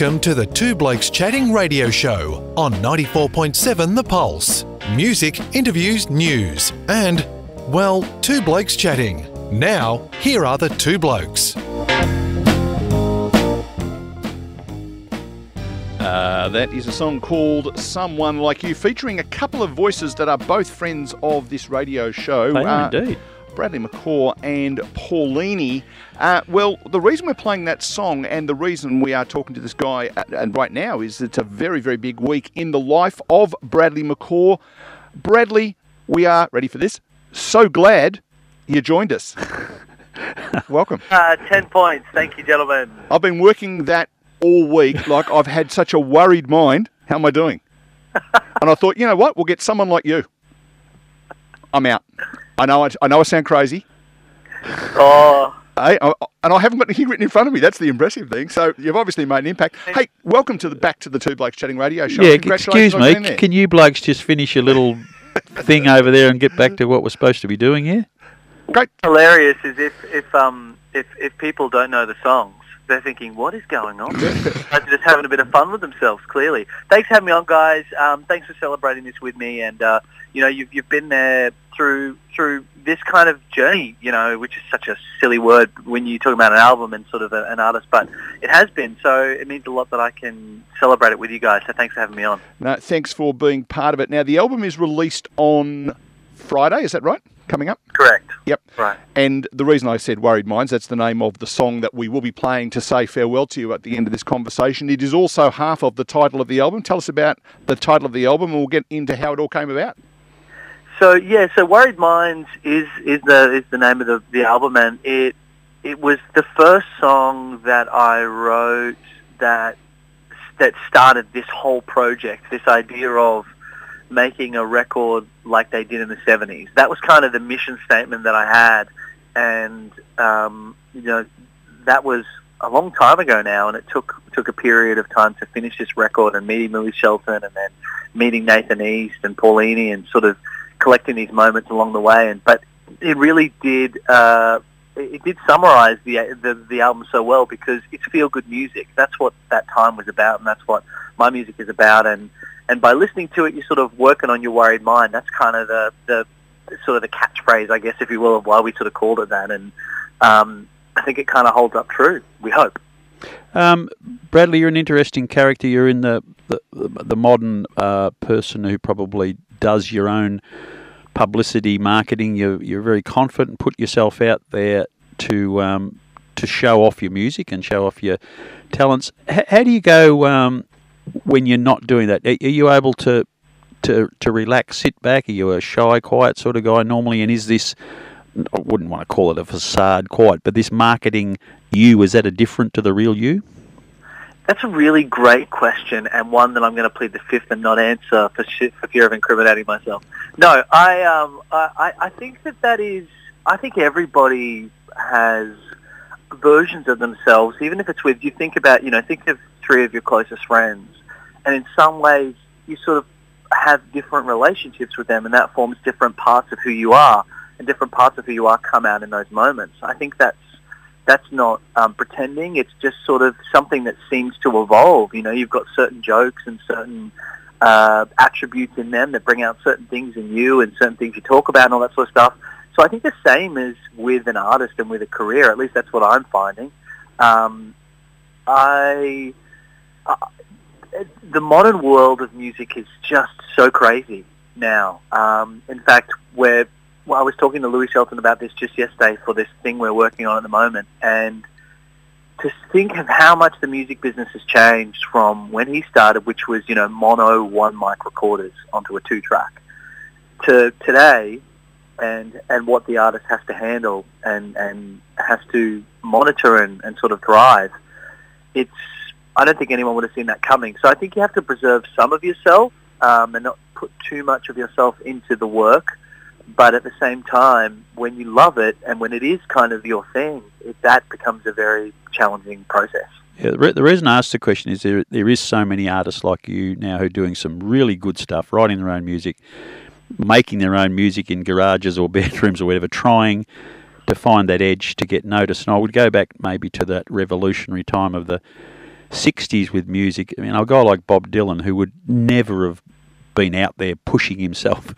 Welcome to the Two Blokes Chatting radio show on 94.7 The Pulse. Music, interviews, news, and, well, Two Blokes Chatting. Now, here are the two blokes. That is a song called Someone Like You, featuring a couple of voices that are both friends of this radio show. They are indeed. Bradley McCaw and Paulini. Well, the reason we're playing that song and the reason we are talking to this guy and right now is it's a very, very big week in the life of Bradley McCaw. Bradley, we are, ready for this, so glad you joined us. Welcome. 10 points. Thank you, gentlemen. I've been working that all week. Like, I've had such a worried mind. How am I doing? And I thought, you know what? We'll get someone like you. I'm out. I know I sound crazy. Oh. Hey, and I haven't got anything written in front of me. That's the impressive thing. So you've obviously made an impact. Hey, welcome to back to the Two Blokes Chatting radio show. Yeah, congratulations excuse me. Can you blokes just finish your little thing over there and get back to what we're supposed to be doing here? Great. Hilarious is if people don't know the songs, they're thinking, what is going on? They're just having a bit of fun with themselves, clearly. Thanks for having me on, guys. Thanks for celebrating this with me. And, you've been there through this kind of journey, which is such a silly word when you talk about an album and sort of an artist, but it has been. So it means a lot that I can celebrate it with you guys. So thanks for having me on. No, thanks for being part of it. Now, the album is released on Friday, is that right? Coming up? Correct. Yep. Right. And the reason I said Worried Minds, that's the name of the song that we will be playing to say farewell to you at the end of this conversation. It is also half of the title of the album. Tell us about the title of the album and we'll get into how it all came about. So Worried Minds is the name of the album, and it was the first song that I wrote that started this whole project, this idea of making a record like they did in the 70s. That was kind of the mission statement that I had, and that was a long time ago now, and it took a period of time to finish this record and meeting Louis Shelton and then meeting Nathan East and Paulini and sort of collecting these moments along the way. But it really did summarize the album so well because it's feel-good music. That's what that time was about, and that's what my music is about. And by listening to it, you're sort of working on your worried mind. That's kind of the sort of the catchphrase, I guess, if you will, of why we sort of called it that. And I think it kind of holds up true, we hope. Bradley, you're an interesting character. You're in the modern person who probably does your own publicity, marketing. You're very confident, put yourself out there to show off your music and show off your talents. How do you go when you're not doing that? Are you able to relax, sit back? Are you a shy, quiet sort of guy normally? And is this, I wouldn't want to call it a facade quite, but this marketing you, is that a different to the real you? That's a really great question, and one that I'm going to plead the fifth and not answer for fear of incriminating myself. No, I think that is. I think everybody has versions of themselves, even if it's with. You think about, think of three of your closest friends, and in some ways you sort of have different relationships with them, and that forms different parts of who you are, and different parts of who you are come out in those moments. I think that's not pretending. It's just sort of something that seems to evolve. You've got certain jokes and certain attributes in them that bring out certain things in you and certain things you talk about and all that sort of stuff. So I think the same is with an artist and with a career. At least that's what I'm finding. The modern world of music is just so crazy now. In fact, I was talking to Louis Shelton about this just yesterday for this thing we're working on at the moment, and to think of how much the music business has changed from when he started, which was, mono one mic recorders onto a 2-track, to today, and what the artist has to handle and has to monitor and sort of drive. I don't think anyone would have seen that coming. So I think you have to preserve some of yourself and not put too much of yourself into the work. But at the same time, when you love it and when it is kind of your thing, that becomes a very challenging process. Yeah, the reason I asked the question is there is so many artists like you now who are doing some really good stuff, writing their own music, making their own music in garages or bedrooms or whatever, trying to find that edge to get noticed. And I would go back maybe to that revolutionary time of the 60s with music. I mean, a guy like Bob Dylan, who would never have been out there pushing himself.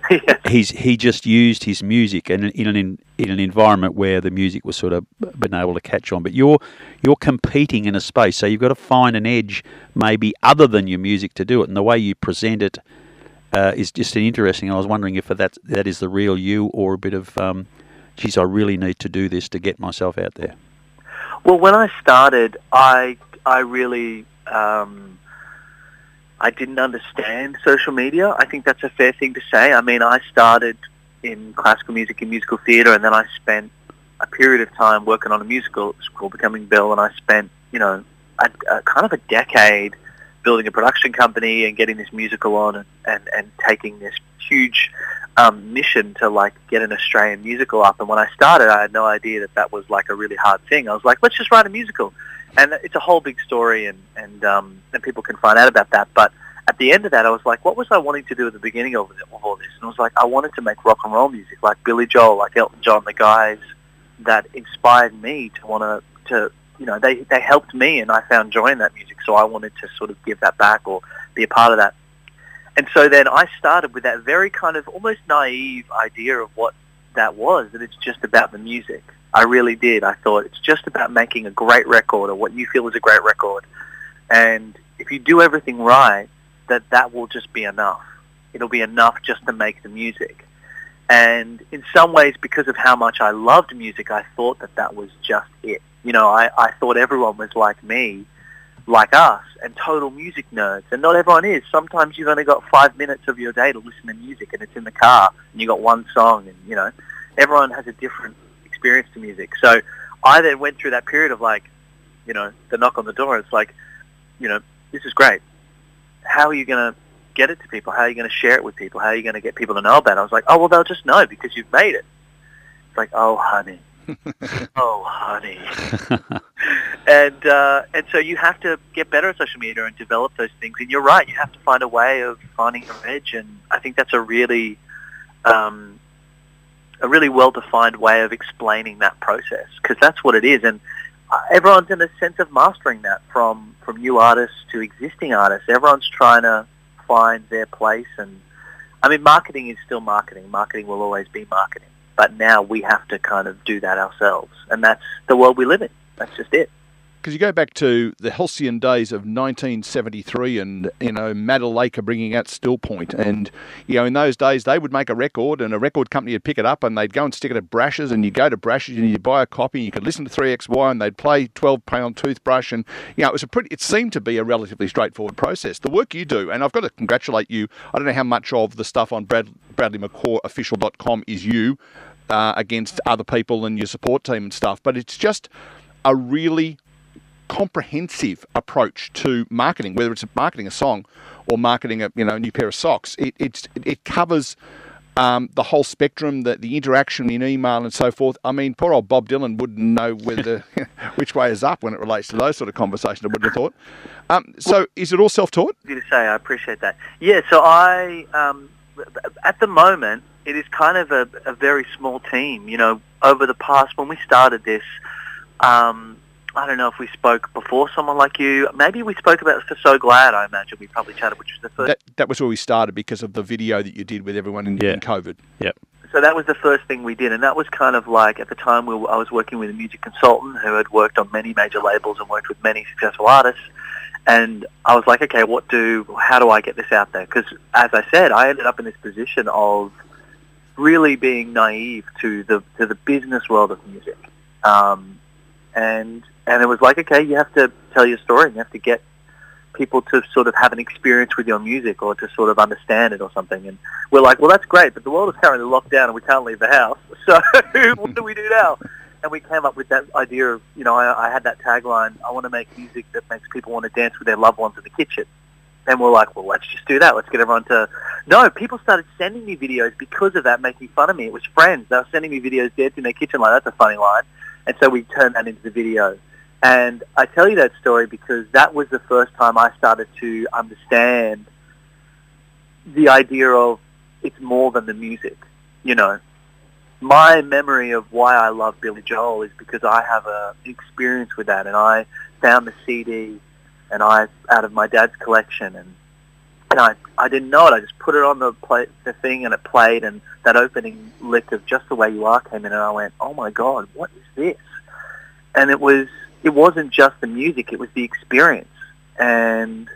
Yeah. He just used his music and in an environment where the music was sort of been able to catch on. But you're competing in a space, so you've got to find an edge, maybe other than your music, to do it. And the way you present it is just interesting. I was wondering if that is the real you, or a bit of, geez, I really need to do this to get myself out there. Well, when I started, I really. I didn't understand social media. I think that's a fair thing to say. I mean, I started in classical music and musical theatre, and then I spent a period of time working on a musical called Becoming Bill, and I spent, a kind of a decade building a production company and getting this musical on and taking this huge mission to, like, get an Australian musical up. And when I started, I had no idea that was, like, a really hard thing. I was like, let's just write a musical. And it's a whole big story, and people can find out about that. But at the end of that, I was like, what was I wanting to do at the beginning of all this? And I was like, I wanted to make rock and roll music, like Billy Joel, like Elton John, the guys that inspired me to want to they helped me, and I found joy in that music. So I wanted to sort of give that back or be a part of that. And so then I started with that very kind of almost naive idea of what that was, that it's just about the music. I really did. I thought it's just about making a great record, or what you feel is a great record. And if you do everything right, that will just be enough. It'll be enough just to make the music. And in some ways, because of how much I loved music, I thought that was just it. I thought everyone was like me, like us, and total music nerds. And not everyone is. Sometimes you've only got 5 minutes of your day to listen to music, and it's in the car, and you got one song, and, everyone has a different experience to music. So I then went through that period of, like, the knock on the door. It's like, this is great. How are you going to get it to people? How are you going to share it with people? How are you going to get people to know about it? I was like, oh, well, they'll just know because you've made it. It's like, oh, honey. Oh, honey. And so you have to get better at social media and develop those things. And you're right. You have to find a way of finding your edge. And I think that's a really well-defined way of explaining that process, because that's what it is. And everyone's in a sense of mastering that, from new artists to existing artists. Everyone's trying to find their place. And I mean, marketing is still marketing. Marketing will always be marketing. But now we have to kind of do that ourselves. And that's the world we live in. That's just it. Because you go back to the halcyon days of 1973 and, Madalaker bringing out Still Point. And, in those days, they would make a record and a record company would pick it up and they'd go and stick it at Brash's, and you'd go to Brash's and you'd buy a copy and you could listen to 3XY and they'd play 12-pound toothbrush. And, it seemed to be a relatively straightforward process. The work you do, and I've got to congratulate you. I don't know how much of the stuff on Bradley McCaw official.com is you against other people and your support team and stuff, but it's just a really comprehensive approach to marketing, whether it's marketing a song or marketing a new pair of socks. It covers the whole spectrum, the interaction in email and so forth. I mean, poor old Bob Dylan wouldn't know whether which way is up when it relates to those sort of conversations, I wouldn't have thought. So is it all self-taught? You to say, I appreciate that. Yeah, so I at the moment it is kind of a very small team. Over the past, when we started this, I don't know if we spoke before someone like you. Maybe we spoke about it for So Glad, I imagine. We probably chatted, which was the first. That was where we started because of the video that you did with everyone in COVID. Yep. So that was the first thing we did, and that was kind of like, at the time, I was working with a music consultant who had worked on many major labels and worked with many successful artists. And I was like, okay, how do I get this out there? Because, as I said, I ended up in this position of really being naive to the business world of music. And it was like, okay, you have to tell your story and you have to get people to sort of have an experience with your music or to sort of understand it or something. And we're like, well, that's great, but the world is currently locked down and we can't leave the house. So what do we do now? And we came up with that idea of, I had that tagline, I want to make music that makes people want to dance with their loved ones in the kitchen. And we're like, well, let's just do that. Let's get everyone to... No, people started sending me videos because of that, making fun of me. It was friends. They were sending me videos dancing in their kitchen like, that's a funny line. And so we turned that into the video. And I tell you that story because that was the first time I started to understand the idea of it's more than the music, My memory of why I love Billy Joel is because I have an experience with that, and I found the CD and I out of my dad's collection, and I didn't know it. I just put it on the thing, and it played, and that opening lick of Just the Way You Are came in, and I went, oh my God, what is this? And it wasn't just the music, it was the experience. And,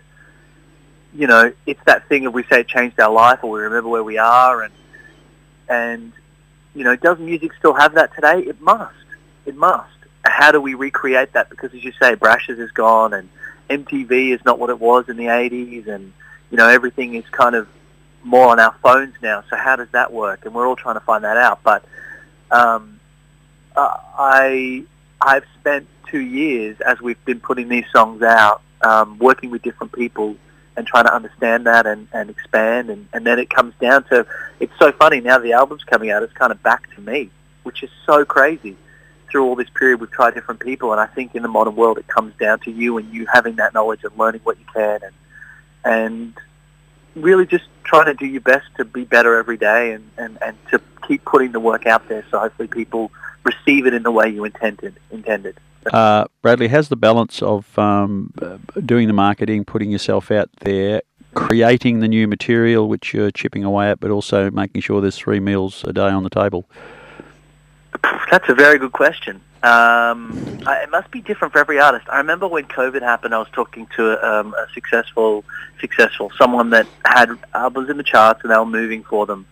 you know, it's that thing of we say it changed our life, or we remember where we are, and you know, does music still have that today? It must. It must. How do we recreate that? Because as you say, Brashes is gone, and MTV is not what it was in the 80s, and, you know, everything is kind of more on our phones now. So how does that work? And we're all trying to find that out. But I've spent 2 years, as we've been putting these songs out, working with different people and trying to understand that and expand. And then it comes down to, it's so funny, now the album's coming out, it's kind of back to me, which is so crazy. Through all this period, we've tried different people, and I think in the modern world it comes down to you and you having that knowledge and learning what you can and really just trying to do your best to be better every day and to keep putting the work out there so hopefully people receive it in the way you intended. Bradley, how's the balance of doing the marketing, putting yourself out there, creating the new material which you're chipping away at, but also making sure there's 3 meals a day on the table? That's a very good question. It must be different for every artist. I remember when COVID happened, I was talking to a successful someone that had albums in the charts and they were moving for them,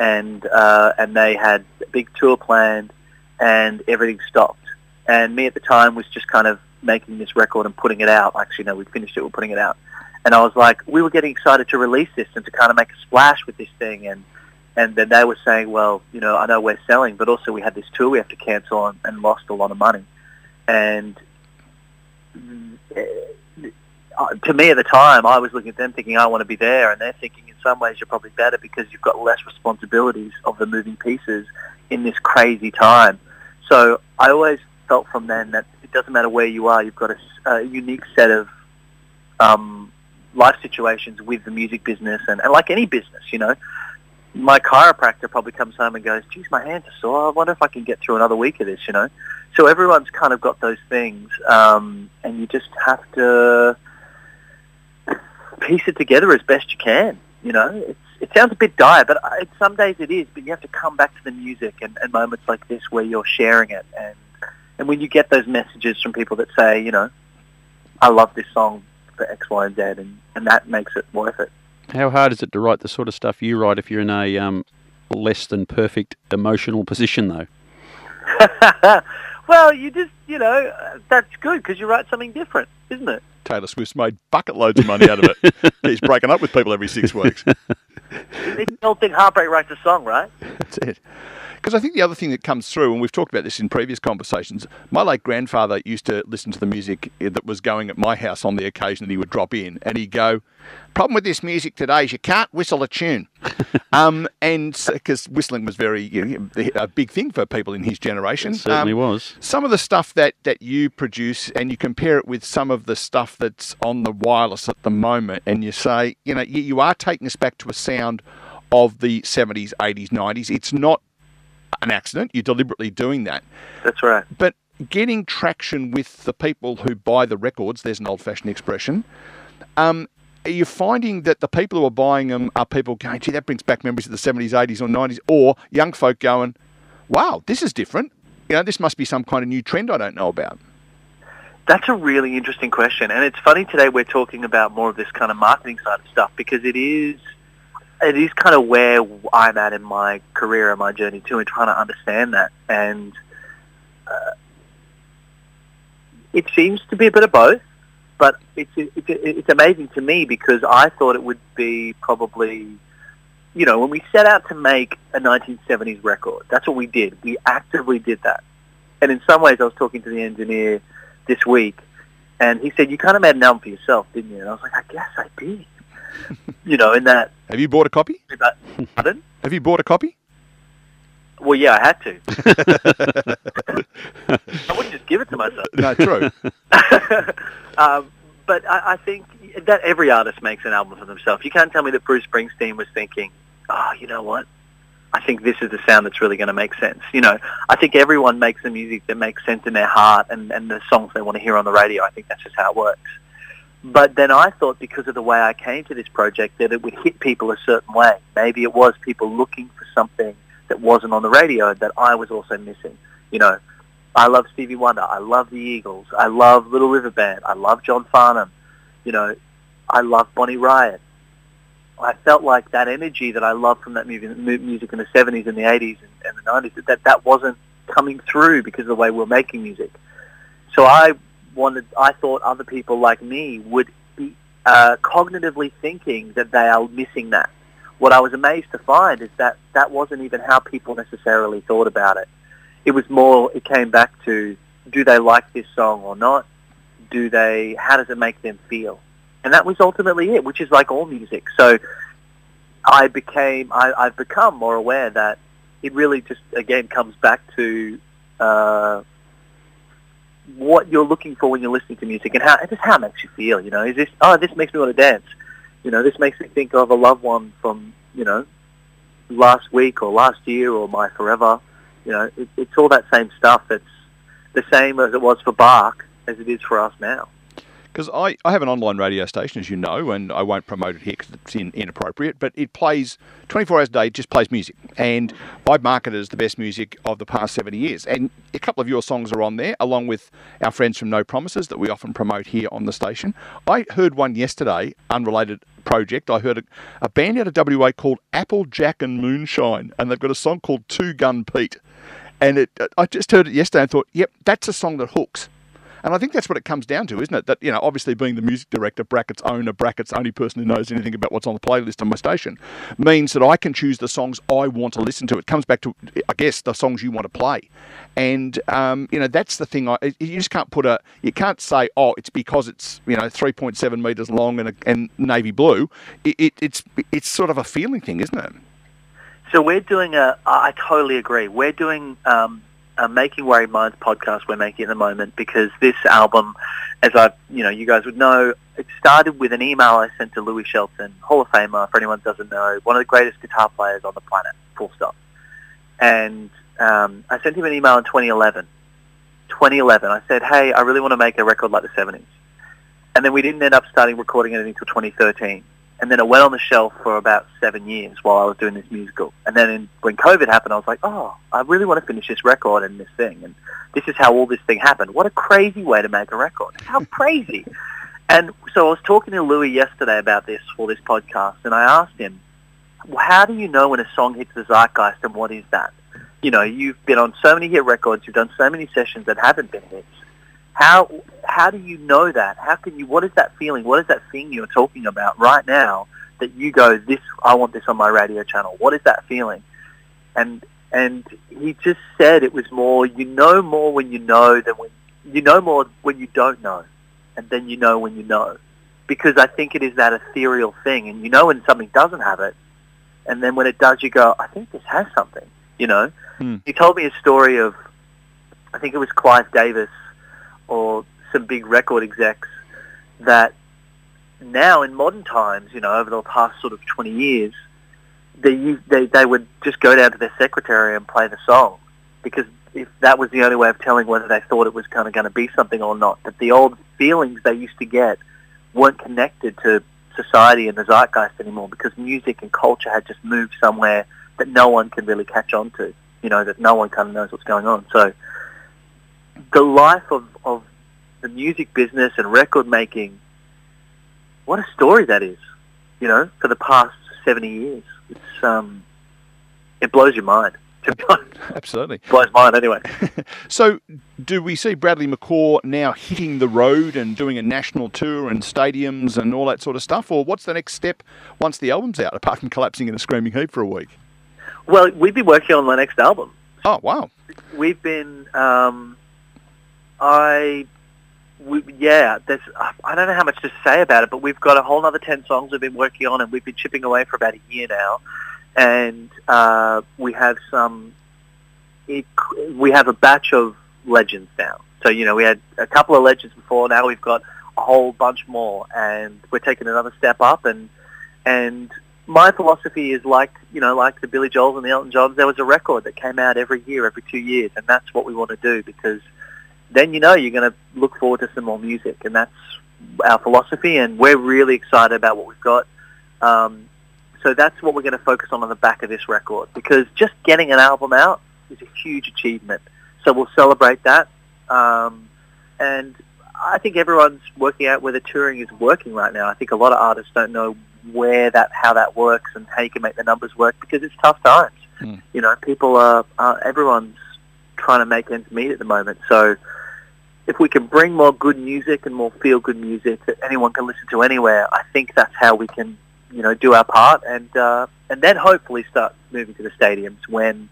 and they had a big tour planned, and everything stopped. And me at the time was just kind of making this record and putting it out. Actually, no, we finished it. We're putting it out, and I was like, we were getting excited to release this and to kind of make a splash with this thing, and then they were saying, well, you know, I know we're selling, but also we had this tour we have to cancel and lost a lot of money. And to me at the time, I was looking at them thinking, I want to be there. And they're thinking, in some ways, you're probably better because you've got less responsibilities of the moving pieces in this crazy time. So I always felt from then that it doesn't matter where you are, you've got a unique set of life situations with the music business. And like any business, you know, my chiropractor probably comes home and goes, geez, my hands are sore. I wonder if I can get through another week of this, you know. So everyone's kind of got those things, and you just have to piece it together as best you can, you know. It sounds a bit dire, but some days it is, but you have to come back to the music and moments like this where you're sharing it. And when you get those messages from people that say, you know, I love this song for X, Y, and Z, and that makes it worth it. How hard is it to write the sort of stuff you write if you're in a less than perfect emotional position, though? Well, you just, you know, that's good because you write something different, isn't it? Taylor Swift's made bucket loads of money out of it. He's breaking up with people every 6 weeks. It's the old thing, heartbreak writes a song, right? That's it. Because I think the other thing that comes through, and we've talked about this in previous conversations, my late grandfather used to listen to the music that was going at my house on the occasion that he would drop in, and he'd go, problem with this music today is you can't whistle a tune. And because whistling was a big thing for people in his generation. It certainly was. Some of the stuff that you produce, and you compare it with some of the stuff that's on the wireless at the moment, and you say, you know, you are taking us back to a sound of the 70s, 80s, 90s. It's not an accident. You're deliberately doing that. That's right. But getting traction with the people who buy the records, there's an old-fashioned expression, are you finding that the people who are buying them are people going, gee, that brings back memories of the 70s, 80s or 90s, or young folk going, wow, this is different. You know, this must be some kind of new trend I don't know about. That's a really interesting question. And it's funny today we're talking about more of this kind of marketing side of stuff because it is kind of where I'm at in my career and my journey too, and trying to understand that. And it seems to be a bit of both, but it's amazing to me because I thought it would be probably, you know, when we set out to make a 1970s record, that's what we did. We actively did that. And in some ways, I was talking to the engineer this week, and he said, you kind of made an album for yourself, didn't you? And I was like, I guess I did. You know, in that... Have you bought a copy? Pardon? Have you bought a copy? Well, yeah, I had to. I wouldn't just give it to myself. No, true. But I think that every artist makes an album for themselves. You can't tell me that Bruce Springsteen was thinking, oh, you know what? I think this is the sound that's really going to make sense. You know, I think everyone makes the music that makes sense in their heart and the songs they want to hear on the radio. I think that's just how it works. But then I thought, because of the way I came to this project, that it would hit people a certain way. Maybe it was people looking for something that wasn't on the radio that I was also missing. You know, I love Stevie Wonder. I love the Eagles. I love Little River Band. I love John Farnham. You know, I love Bonnie Raitt. I felt like that energy that I loved from that music in the 70s and the 80s and the 90s, that wasn't coming through because of the way we're making music. So I thought other people like me would be cognitively thinking that they are missing that. What I was amazed to find is that that wasn't even how people necessarily thought about it. It was more, it came back to, do they like this song or not? How does it make them feel? And that was ultimately it, which is like all music. So I've become more aware that it really just, again, comes back to what you're looking for when you're listening to music and how it makes you feel. You know, is this, this makes me want to dance. You know, this makes me think of a loved one from, you know, last week or last year or my forever. You know, it's all that same stuff. It's the same as it was for Bach as it is for us now. Because I have an online radio station, as you know, and I won't promote it here because it's inappropriate, but it plays 24 hours a day, it just plays music. And I market it as the best music of the past 70 years. And a couple of your songs are on there, along with our friends from No Promises that we often promote here on the station. I heard one yesterday, unrelated project. I heard a band out of WA called Applejack and Moonshine, and they've got a song called Two Gun Pete. And I just heard it yesterday and thought, yep, that's a song that hooks. And I think that's what it comes down to, isn't it? That, you know, obviously being the music director, brackets owner, brackets only person who knows anything about what's on the playlist on my station, means that I can choose the songs I want to listen to. It comes back to, I guess, the songs you want to play. And, you know, that's the thing. You just can't you can't say, it's because it's, you know, 3.7 metres long and navy blue. It's sort of a feeling thing, isn't it? So we're doing I totally agree. We're doing a Making Worried Minds podcast we're making at the moment, because this album, as you guys would know, it started with an email I sent to Louis Shelton, Hall of Famer, for anyone who doesn't know, one of the greatest guitar players on the planet, full stop. And I sent him an email in 2011. I said, hey, I really want to make a record like the 70s. And then we didn't end up starting recording it until 2013. And then it went on the shelf for about 7 years while I was doing this musical. And then when COVID happened, I was like, I really want to finish this record and this thing. And this is how all this thing happened. What a crazy way to make a record. How crazy. And so I was talking to Louis yesterday about this for this podcast, and I asked him, how do you know when a song hits the zeitgeist, and what is that? You know, you've been on so many hit records, you've done so many sessions that haven't been hits. How do you know that? What is that feeling? What is that thing you're talking about right now that you go, I want this on my radio channel? What is that feeling? And he just said it was more, you know more when you know than you know more when you don't know, and then you know when you know. Because I think it is that ethereal thing, and you know when something doesn't have it, and then when it does, you go, I think this has something, you know? He told me a story of, I think it was Clive Davis, or some big record execs, that now in modern times, you know, over the past sort of 20 years, they would just go down to their secretary and play the song, because if that was the only way of telling whether they thought it was kind of going to be something or not, that the old feelings they used to get weren't connected to society and the zeitgeist anymore, because music and culture had just moved somewhere that no one can really catch on to, you know, that no one kind of knows what's going on. So the life of the music business and record making, what a story that is, you know, for the past 70 years. It's it blows your mind, to be honest. Absolutely. It blows mine anyway. So do we see Bradley McCaw now hitting the road and doing a national tour and stadiums and all that sort of stuff, or what's the next step once the album's out, apart from collapsing in a screaming heap for a week? Well, we've been working on my next album. Oh, wow. We've been I don't know how much to say about it, but we've got a whole other 10 songs we've been working on, and we've been chipping away for about a year now. And we have a batch of legends now. So, you know, we had a couple of legends before, now we've got a whole bunch more, and we're taking another step up. And my philosophy is like the Billy Joels and the Elton Johns, there was a record that came out every year, every 2 years, and that's what we want to do, because then, you know, you're going to look forward to some more music, and that's our philosophy, and we're really excited about what we've got. So that's what we're going to focus on the back of this record, because just getting an album out is a huge achievement. So we'll celebrate that. And I think everyone's working out whether touring is working right now. I think a lot of artists don't know how that works and how you can make the numbers work, because it's tough times. You know, people everyone's trying to make ends meet at the moment. So if we can bring more good music and more feel-good music that anyone can listen to anywhere, I think that's how we can, you know, do our part, and then hopefully start moving to the stadiums when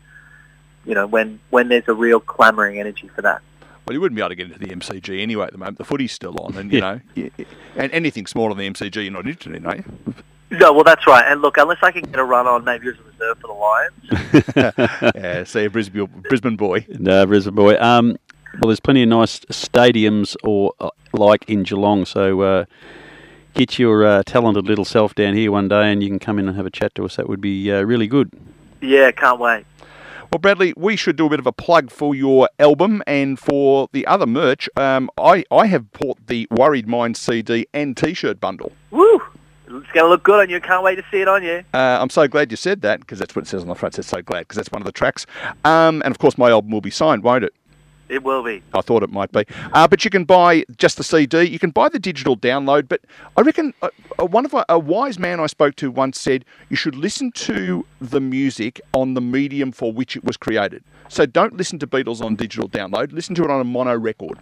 there's a real clamouring energy for that. Well, you wouldn't be able to get into the MCG anyway at the moment. The footy's still on, and, you know, and anything smaller than the MCG, you're not interested in, are you? No, well, that's right. And look, unless I can get a run on maybe as a reserve for the Lions. Yeah, see, a Brisbane boy. No, Brisbane boy. Well, there's plenty of nice stadiums like in Geelong, so get your talented little self down here one day and you can come in and have a chat to us. That would be really good. Yeah, can't wait. Well, Bradley, we should do a bit of a plug for your album and for the other merch. I have bought the Worried Mind CD and T-shirt bundle. Woo! It's going to look good on you. Can't wait to see it on you. I'm so glad you said that, because that's what it says on the front. It says so glad, because that's one of the tracks. And, of course, my album will be signed, won't it? It will be. I thought it might be. But you can buy just the CD. You can buy the digital download. But I reckon a wise man I spoke to once said you should listen to the music on the medium for which it was created. So don't listen to Beatles on digital download. Listen to it on a mono record.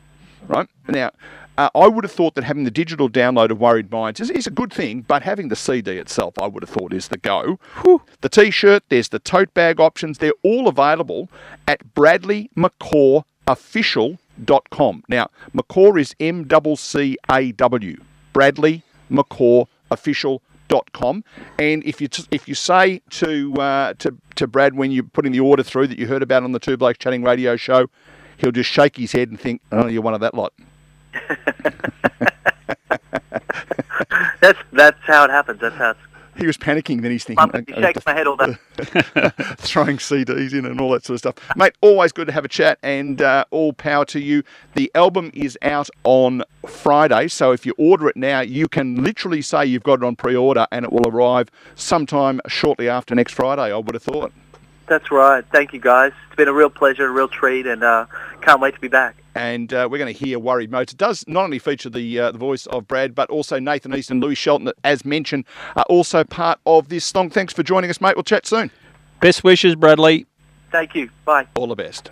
Right? Now, I would have thought that having the digital download of Worried Minds is a good thing, but having the CD itself, I would have thought, is the go. Whew. The T-shirt, there's the tote bag options. They're all available at BradleyMcCawOfficial.com. Now, McCaw is MCCAW. BradleyMcCawOfficial.com. And if you say to Brad when you're putting the order through that you heard about on the Two Blokes Chatting radio show, he'll just shake his head and think, oh, you're one of that lot. That's how it happens. That's how it's... He was panicking, then he's thinking... He shakes my head all day. Throwing CDs in and all that sort of stuff. Mate, always good to have a chat, and all power to you. The album is out on Friday, so if you order it now, you can literally say you've got it on pre-order, and it will arrive sometime shortly after next Friday, I would have thought. That's right. Thank you, guys. It's been a real pleasure, a real treat, and can't wait to be back. And we're going to hear Worried Modes. It does not only feature the voice of Brad, but also Nathan East and Louis Shelton, as mentioned, are also part of this song. Thanks for joining us, mate. We'll chat soon. Best wishes, Bradley. Thank you. Bye. All the best.